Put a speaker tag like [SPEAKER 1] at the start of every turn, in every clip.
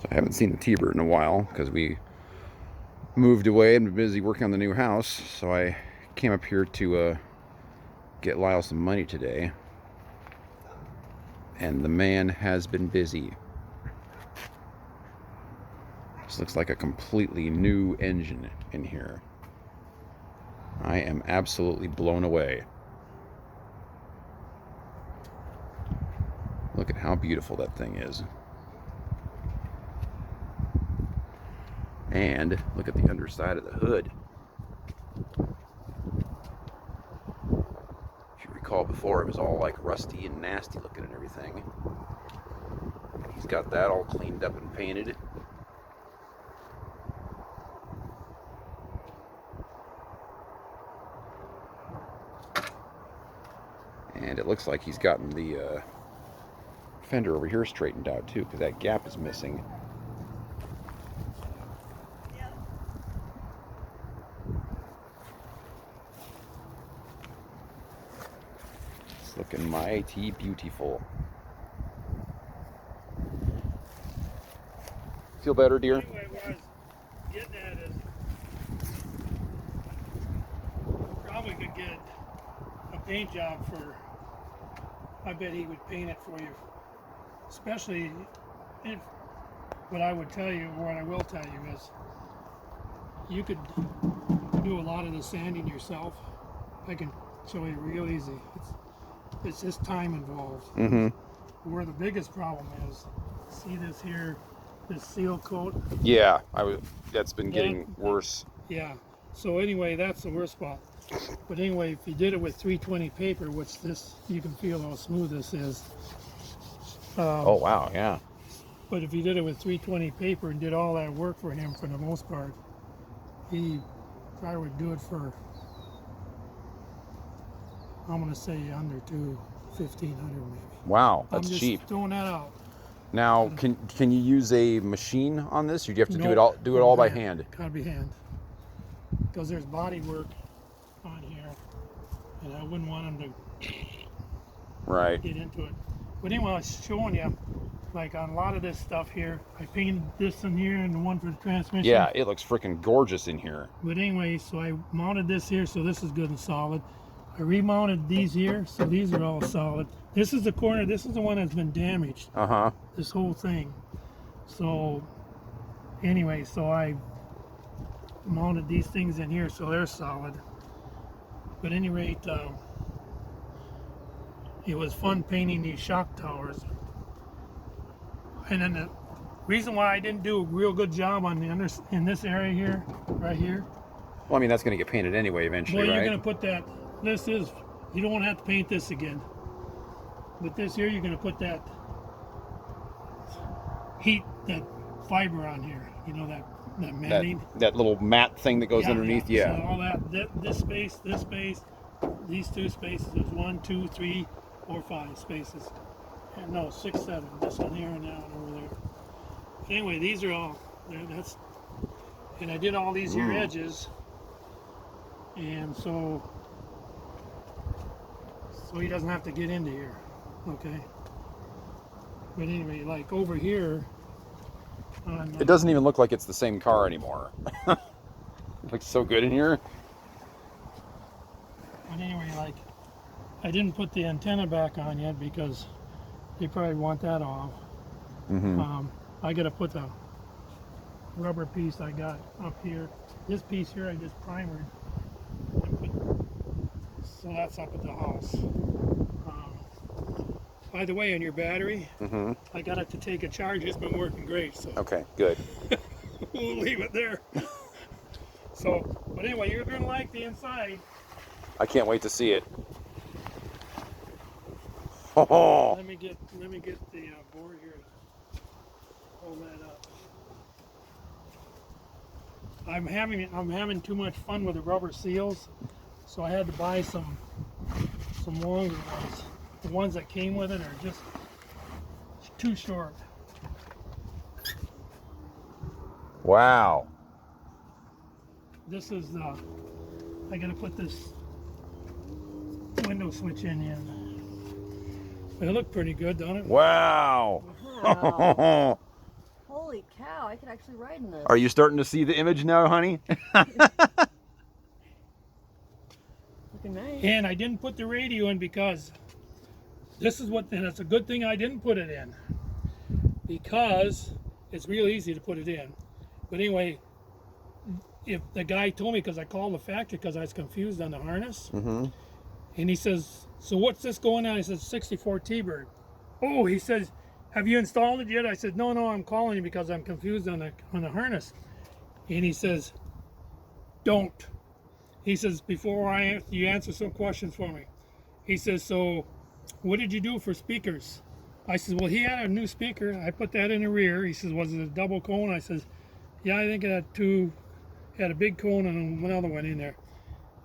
[SPEAKER 1] So I haven't seen the T-Bird in a while because we moved away and been busy working on the new house. So I came up here to get Lyle some money today. And the man has been busy. This looks like a completely new engine in here. I am absolutely blown away. Look at how beautiful that thing is. And look at the underside of the hood. If you recall before, it was all like rusty and nasty looking and everything. He's got that all cleaned up and painted. And it looks like he's gotten the fender over here straightened out too, because that gap is missing. It's looking mighty beautiful. Feel better, dear?
[SPEAKER 2] Anyway, what I was getting at is probably could get a paint job for, I bet he would paint it for you. Especially if, what I would tell you, or what I will tell you is, you could do a lot of the sanding yourself. I can show you real easy. It's just time involved.
[SPEAKER 1] Mm-hmm.
[SPEAKER 2] Where the biggest problem is, see this here, this seal coat?
[SPEAKER 1] Yeah, that's been getting worse.
[SPEAKER 2] Yeah. So anyway, that's the worst spot. But anyway, if you did it with 320 paper, which this, you can feel how smooth this is.
[SPEAKER 1] Oh wow, yeah.
[SPEAKER 2] But if you did it with 320 paper and did all that work for him, for the most part, he probably would do it for, I'm going to say under $1,500 maybe.
[SPEAKER 1] Wow, that's
[SPEAKER 2] I'm just
[SPEAKER 1] cheap.
[SPEAKER 2] throwing that out.
[SPEAKER 1] Now, can you use a machine on this, or do you have to
[SPEAKER 2] Nope.
[SPEAKER 1] do it all by hand?
[SPEAKER 2] Gotta be hand. Because there's body work on here, and I wouldn't want him to
[SPEAKER 1] Right.
[SPEAKER 2] get into it. But anyway, I was showing you, like on a lot of this stuff here, I painted this in here and the one for the transmission.
[SPEAKER 1] Yeah, it looks freaking gorgeous in here.
[SPEAKER 2] But anyway, so I mounted this here, so this is good and solid. I remounted these here, so these are all solid. This is the corner, this is the one that's been damaged.
[SPEAKER 1] Uh-huh.
[SPEAKER 2] This whole thing. So anyway, so I mounted these things in here, so they're solid. But at any rate, it was fun painting these shock towers. And then the reason why I didn't do a real good job on the in this area here, right here.
[SPEAKER 1] Well, I mean, that's going to get painted anyway eventually,
[SPEAKER 2] Well,
[SPEAKER 1] right?
[SPEAKER 2] you're going to put that, this is, you don't want to have to paint this again. But this here, you're going to put that heat, that fiber on here. You know, that matting.
[SPEAKER 1] That little mat thing that goes underneath, yeah.
[SPEAKER 2] So all that, this space, these two spaces, there's 1, 2, 3, 4, 5 spaces. And no, 6, 7. This one here and that one over there. But anyway, these are all, that's, and I did all these here edges. And so he doesn't have to get into here, okay? But anyway, like over here,
[SPEAKER 1] It doesn't even look like it's the same car anymore. It looks so good in here.
[SPEAKER 2] but anyway, like, I didn't put the antenna back on yet because they probably want that off.
[SPEAKER 1] Mm-hmm.
[SPEAKER 2] I gotta put the rubber piece I got up here. This piece here I just primered. So that's up at the house. By the way, on your battery, I got it to take a charge. It's been working great. So
[SPEAKER 1] Okay, good.
[SPEAKER 2] we'll leave it there. So, but anyway, you're gonna like the inside.
[SPEAKER 1] I can't wait to see it. Oh,
[SPEAKER 2] Let me get the board here to hold that up. I'm having too much fun with the rubber seals, so I had to buy some longer ones. The ones that came with it are just too short.
[SPEAKER 1] wow.
[SPEAKER 2] This is the, I gotta put this window switch in yet. It looked pretty good, don't it?
[SPEAKER 1] Wow.
[SPEAKER 3] Wow. Holy cow, I could actually ride in this.
[SPEAKER 1] Are you starting to see the image now, honey?
[SPEAKER 3] Looking nice.
[SPEAKER 2] And I didn't put the radio in because this is what, and it's a good thing I didn't put it in, because it's real easy to put it in. But anyway, if the guy told me, because I called the factory because I was confused on the harness, and he says, so what's this going on? He says 64 T-Bird. Oh, he says, have you installed it yet? I said, no, I'm calling you because I'm confused on the harness. And he says, don't. He says, before you answer some questions for me. He says, so what did you do for speakers? I said, well, he had a new speaker. I put that in the rear. He says, was it a double cone? I says, yeah, I think it had two. Had a big cone and another one in there.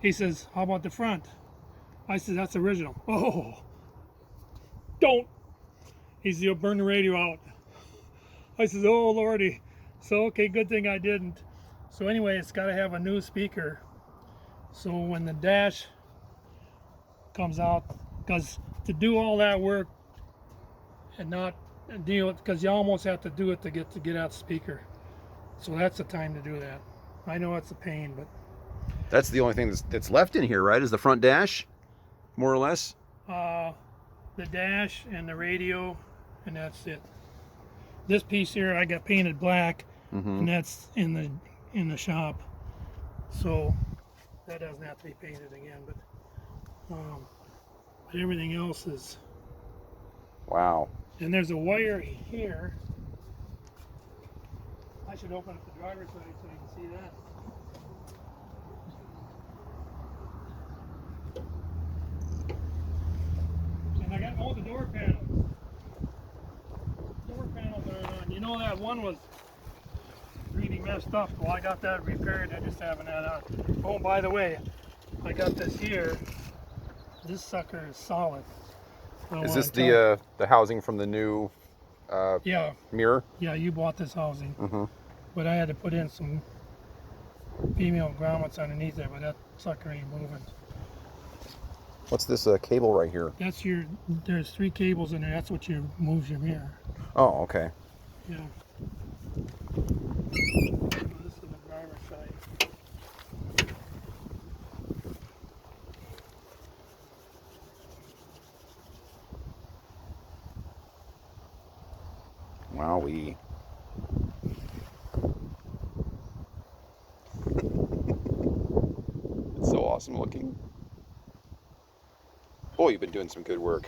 [SPEAKER 2] He says, how about the front? I said, that's original. Oh, don't. He said, you'll burn the radio out. I said, oh, Lordy. So, okay, good thing I didn't. So anyway, it's got to have a new speaker. So when the dash comes out, because to do all that work and not deal with, because you almost have to do it to get out the speaker. So that's the time to do that. I know it's a pain, but
[SPEAKER 1] That's the only thing that's left in here, right? Is the front dash, more or less?
[SPEAKER 2] the dash and the radio, and that's it. This piece here I got painted black, and that's in the shop. So that doesn't have to be painted again, but everything else is.
[SPEAKER 1] Wow.
[SPEAKER 2] And there's a wire here. I should open up the driver's side so you can see that. And I got all the door panels. Door panels are on. You know that one was really messed up. Well, I got that repaired. I just haven't had on. Oh, by the way, I got this here. This sucker is solid.
[SPEAKER 1] Is this the housing from the new
[SPEAKER 2] yeah,
[SPEAKER 1] mirror?
[SPEAKER 2] yeah, you bought this housing.
[SPEAKER 1] Mm-hmm.
[SPEAKER 2] But I had to put in some female grommets underneath there, but that sucker ain't moving.
[SPEAKER 1] What's this cable right here?
[SPEAKER 2] That's there's 3 cables in there. That's what moves your mirror.
[SPEAKER 1] Oh, okay.
[SPEAKER 2] Yeah. This is the driver's side.
[SPEAKER 1] Wowee. It's so awesome looking. Boy, you've been doing some good work.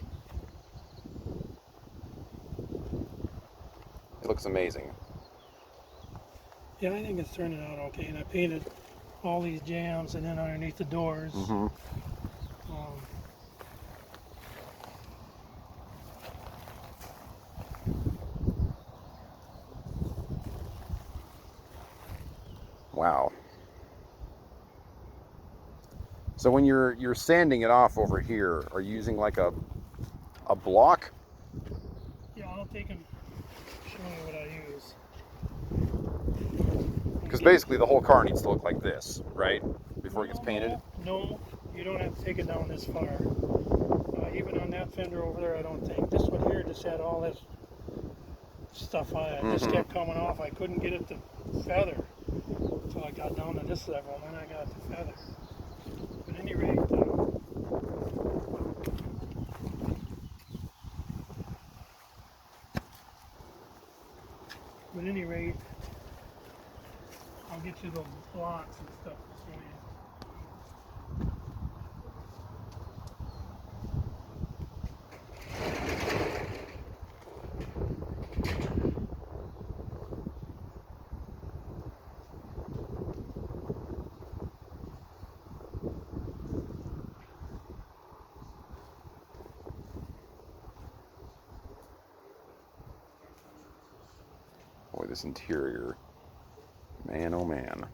[SPEAKER 1] It looks amazing.
[SPEAKER 2] Yeah, I think it's turning out okay. And I painted all these jams and then underneath the doors.
[SPEAKER 1] Wow. So when you're sanding it off over here, are you using like a block?
[SPEAKER 2] Yeah, I'll take and show you what I use.
[SPEAKER 1] Because basically the whole car needs to look like this, right? Before it gets painted?
[SPEAKER 2] No, you don't have to take it down this far. Even on that fender over there, I don't think. This one here just had all this stuff on it. It just kept coming off. I couldn't get it to feather. So I got down to this level, and then I got it to feather. But at any rate, I'll get you those blocks and stuff to show you.
[SPEAKER 1] Boy, this interior. Man, oh man.